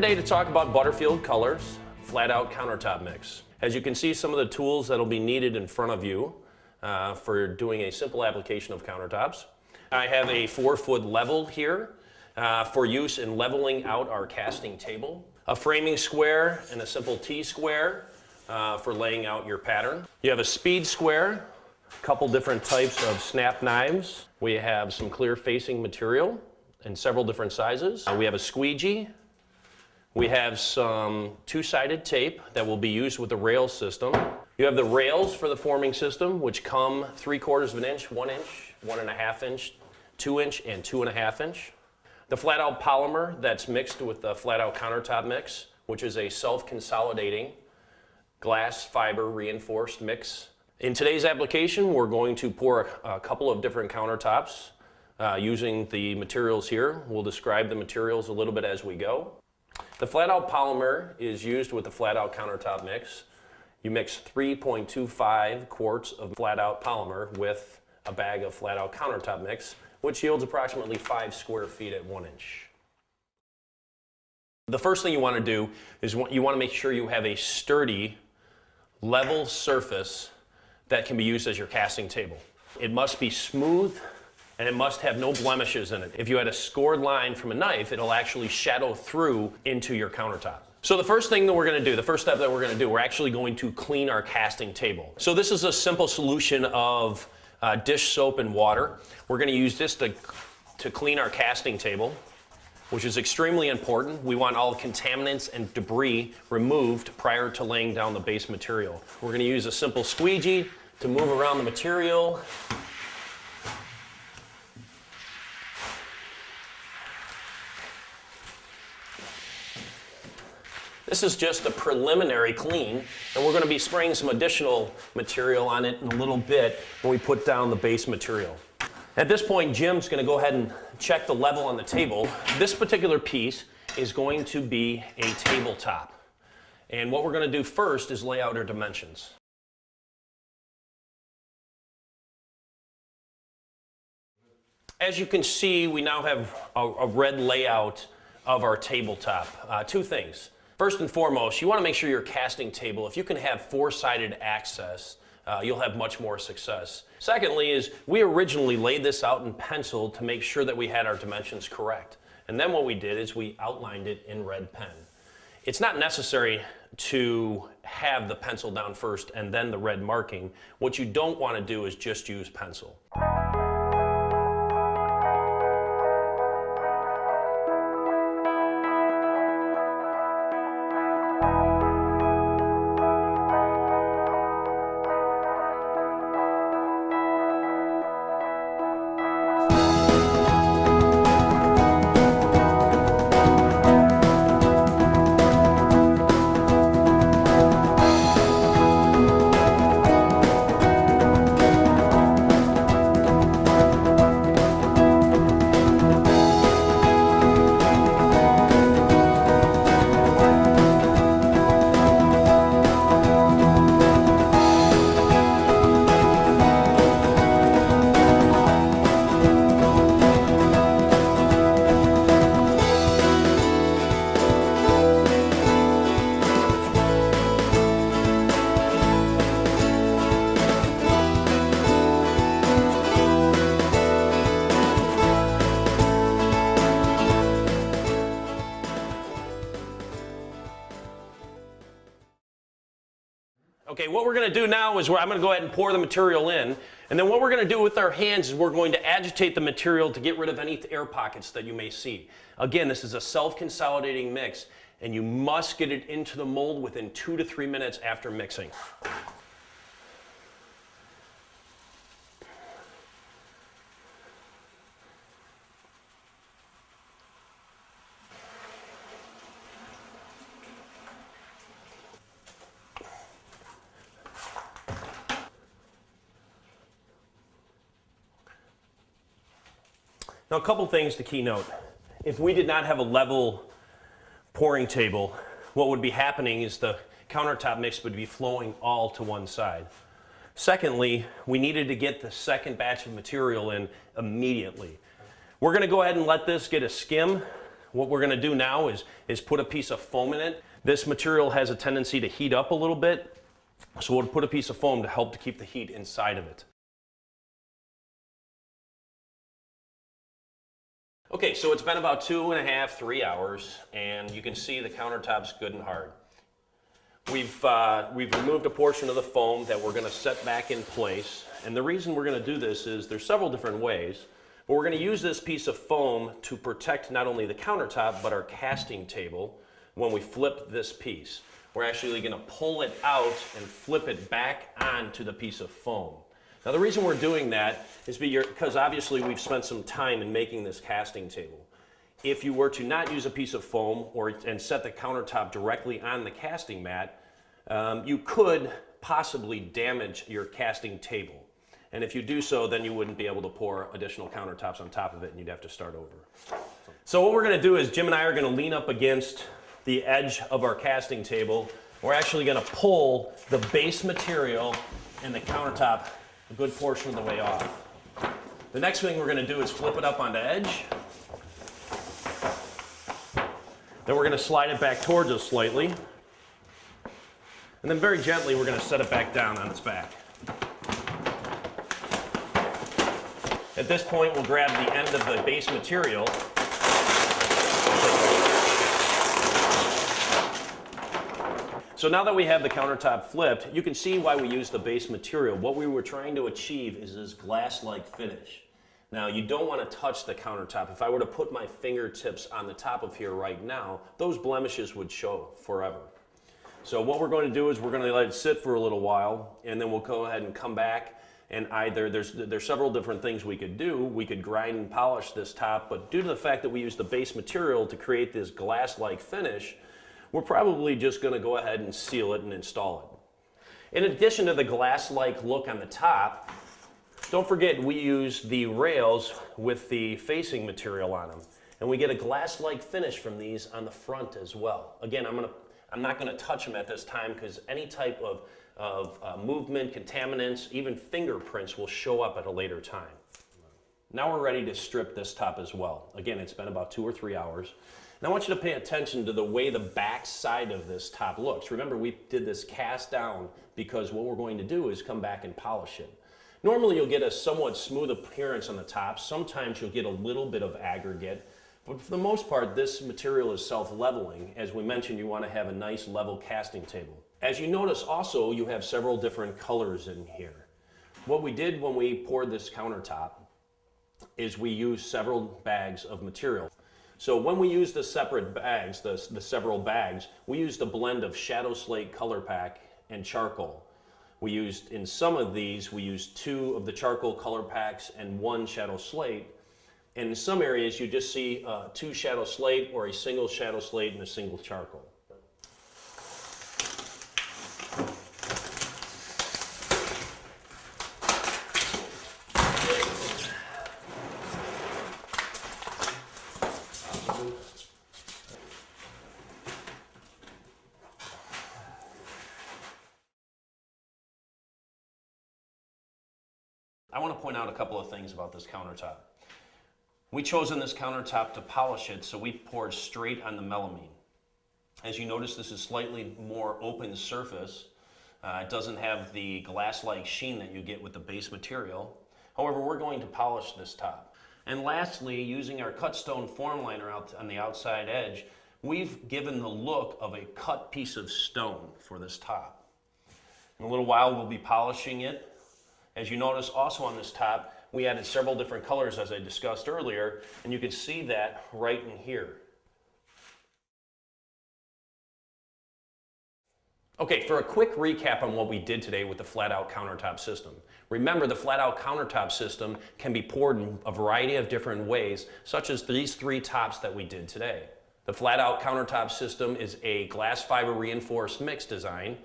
today to talk about Butterfield Colors Flat Out Countertop Mix. As you can see, some of the tools that'll be needed in front of you for doing a simple application of countertops. I have a 4-foot level here for use in leveling out our casting table. A framing square and a simple T-square for laying out your pattern. You have a speed square, a couple different types of snap knives. We have some clear facing material in several different sizes. We have a squeegee. We have some two-sided tape that will be used with the rail system. You have the rails for the forming system, which come 3/4 of an inch, 1 inch, 1.5 inch, 2 inch, and 2.5 inch. The flat-out polymer that's mixed with the flat-out countertop mix, which is a self-consolidating glass fiber reinforced mix. In today's application, we're going to pour a couple of different countertops using the materials here. We'll describe the materials a little bit as we go. The flat-out polymer is used with the flat-out countertop mix. You mix 3.25 quarts of flat-out polymer with a bag of flat-out countertop mix, which yields approximately 5 square feet at 1 inch. The first thing you want to do is you want to make sure you have a sturdy, level surface that can be used as your casting table. It must be smooth and it must have no blemishes in it. If you had a scored line from a knife, it'll actually shadow through into your countertop. So the first thing that we're going to do, the first step that we're going to do, we're actually going to clean our casting table. So this is a simple solution of dish soap and water. We're going to use this to clean our casting table, which is extremely important. We want all contaminants and debris removed prior to laying down the base material. We're going to use a simple squeegee to move around the material. This is just a preliminary clean, and we're going to be spraying some additional material on it in a little bit when we put down the base material. At this point, Jim's going to go ahead and check the level on the table. This particular piece is going to be a tabletop. And what we're going to do first is lay out our dimensions. As you can see, we now have a red layout of our tabletop. Two things. First and foremost, you want to make sure your casting table, if you can have 4-sided access, you'll have much more success. Secondly is we originally laid this out in pencil to make sure that we had our dimensions correct. And then what we did is we outlined it in red pen. It's not necessary to have the pencil down first and then the red marking. What you don't want to do is just use pencil. Okay, what we're going to do now is I'm going to go ahead and pour the material in, and then what we're going to do with our hands is we're going to agitate the material to get rid of any air pockets that you may see. Again, this is a self-consolidating mix, and you must get it into the mold within 2 to 3 minutes after mixing. Now, a couple things to keynote. If we did not have a level pouring table, what would be happening is the countertop mix would be flowing all to one side. Secondly, we needed to get the second batch of material in immediately. We're going to go ahead and let this get a skim What we're going to do now is put a piece of foam in it. This material has a tendency to heat up a little bit, so we'll put a piece of foam to help to keep the heat inside of it. Okay, so it's been about 2.5, 3 hours, and you can see the countertop's good and hard. We've removed a portion of the foam that we're going to set back in place, and the reason we're going to do this is there's several different ways, but we're going to use this piece of foam to protect not only the countertop but our casting table when we flip this piece. We're actually going to pull it out and flip it back onto the piece of foam. Now the reason we're doing that is because obviously we've spent some time in making this casting table. If you were to not use a piece of foam and set the countertop directly on the casting mat, you could possibly damage your casting table. And if you do so, then you wouldn't be able to pour additional countertops on top of it and you'd have to start over. So what we're going to do is Jim and I are going to lean up against the edge of our casting table. We're actually going to pull the base material and the countertop a good portion of the way off. The next thing we're going to do is flip it up onto edge. Then we're going to slide it back towards us slightly. And then very gently we're going to set it back down on its back. At this point we'll grab the end of the base material. So now that we have the countertop flipped, you can see why we use the base material. What we were trying to achieve is this glass-like finish. Now, you don't want to touch the countertop. If I were to put my fingertips on the top of here right now, those blemishes would show forever. So what we're going to do is we're going to let it sit for a little while, and then we'll go ahead and come back, and either there's several different things we could do. We could grind and polish this top, but due to the fact that we use the base material to create this glass-like finish, we're probably just going to go ahead and seal it and install it. In addition to the glass-like look on the top, don't forget we use the rails with the facing material on them, and we get a glass-like finish from these on the front as well. Again, I'm not going to touch them at this time because any type of movement, contaminants, even fingerprints will show up at a later time. Now we're ready to strip this top as well. Again, it's been about 2 or 3 hours. And I want you to pay attention to the way the back side of this top looks. Remember, we did this cast down because what we're going to do is come back and polish it. Normally you'll get a somewhat smooth appearance on the top. Sometimes you'll get a little bit of aggregate. But for the most part, this material is self-leveling. As we mentioned, you want to have a nice level casting table. As you notice also, you have several different colors in here. What we did when we poured this countertop is we used several bags of material. So when we use the separate bags, the several bags, we used a blend of Shadow Slate Color Pack and charcoal. We used, in some of these, we used 2 of the charcoal color packs and 1 Shadow Slate. And in some areas, you just see 2 Shadow Slate or a single Shadow Slate and a single charcoal. I want to point out a couple of things about this countertop. We chosen this countertop to polish it, so we poured straight on the melamine. As you notice, this is slightly more open surface. It doesn't have the glass-like sheen that you get with the base material. However, we're going to polish this top. And lastly, using our cut stone form liner out on the outside edge, we've given the look of a cut piece of stone for this top. In a little while, we'll be polishing it. As you notice also on this top, we added several different colors as I discussed earlier, and you can see that right in here. Okay, for a quick recap on what we did today with the flat-out countertop system. Remember, the flat-out countertop system can be poured in a variety of different ways, such as these 3 tops that we did today. The flat-out countertop system is a glass fiber reinforced mix design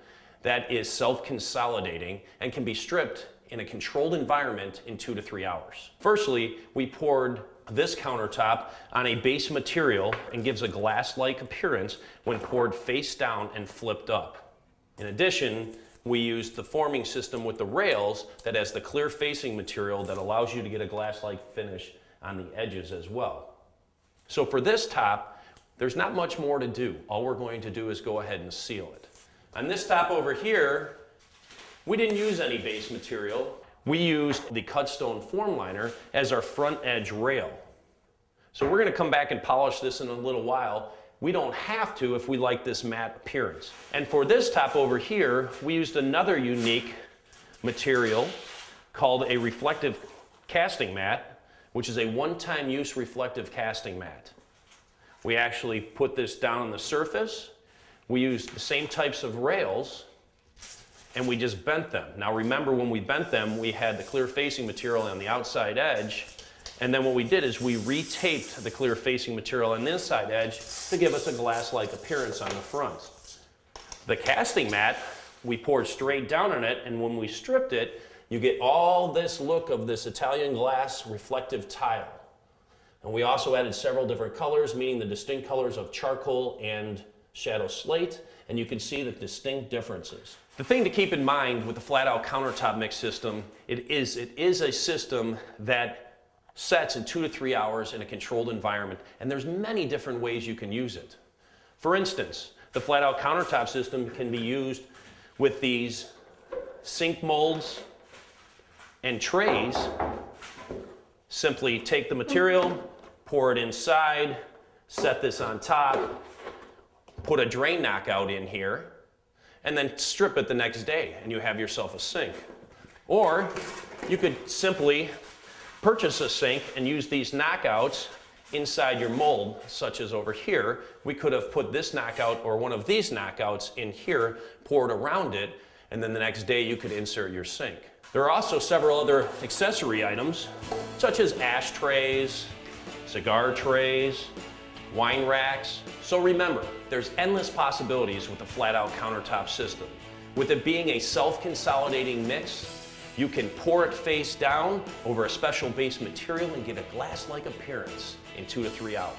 that is self-consolidating and can be stripped in a controlled environment in 2 to 3 hours. Firstly, we poured this countertop on a base material and gives a glass-like appearance when poured face down and flipped up. In addition, we used the forming system with the rails that has the clear facing material that allows you to get a glass-like finish on the edges as well. So for this top, There's not much more to do. All we're going to do is go ahead and seal it. On this top over here, we didn't use any base material. We used the Cutstone Form Liner as our front edge rail. So we're going to come back and polish this in a little while. We don't have to if we like this matte appearance. And for this top over here, we used another unique material called a reflective casting mat, which is a one-time use reflective casting mat. We actually put this down on the surface. We used the same types of rails, and we just bent them. Now remember, when we bent them, we had the clear facing material on the outside edge, and then what we did is we retaped the clear facing material on the inside edge to give us a glass-like appearance on the front. The casting mat, we poured straight down on it, and when we stripped it, you get all this look of this Italian glass reflective tile. And we also added several different colors, meaning the distinct colors of charcoal and shadow slate, and you can see the distinct differences. The thing to keep in mind with the flat-out countertop mix system, it is a system that sets in 2 to 3 hours in a controlled environment, and there's many different ways you can use it. For instance, the flat-out countertop system can be used with these sink molds and trays. Simply take the material, pour it inside, set this on top, put a drain knockout in here, and then strip it the next day, and you have yourself a sink. Or you could simply purchase a sink and use these knockouts inside your mold, such as over here. We could have put this knockout or one of these knockouts in here, poured around it, and then the next day you could insert your sink. There are also several other accessory items, such as ashtrays, cigar trays, wine racks. So remember, there's endless possibilities with the flat-out countertop system. With it being a self-consolidating mix, you can pour it face down over a special base material and get a glass-like appearance in 2 to 3 hours.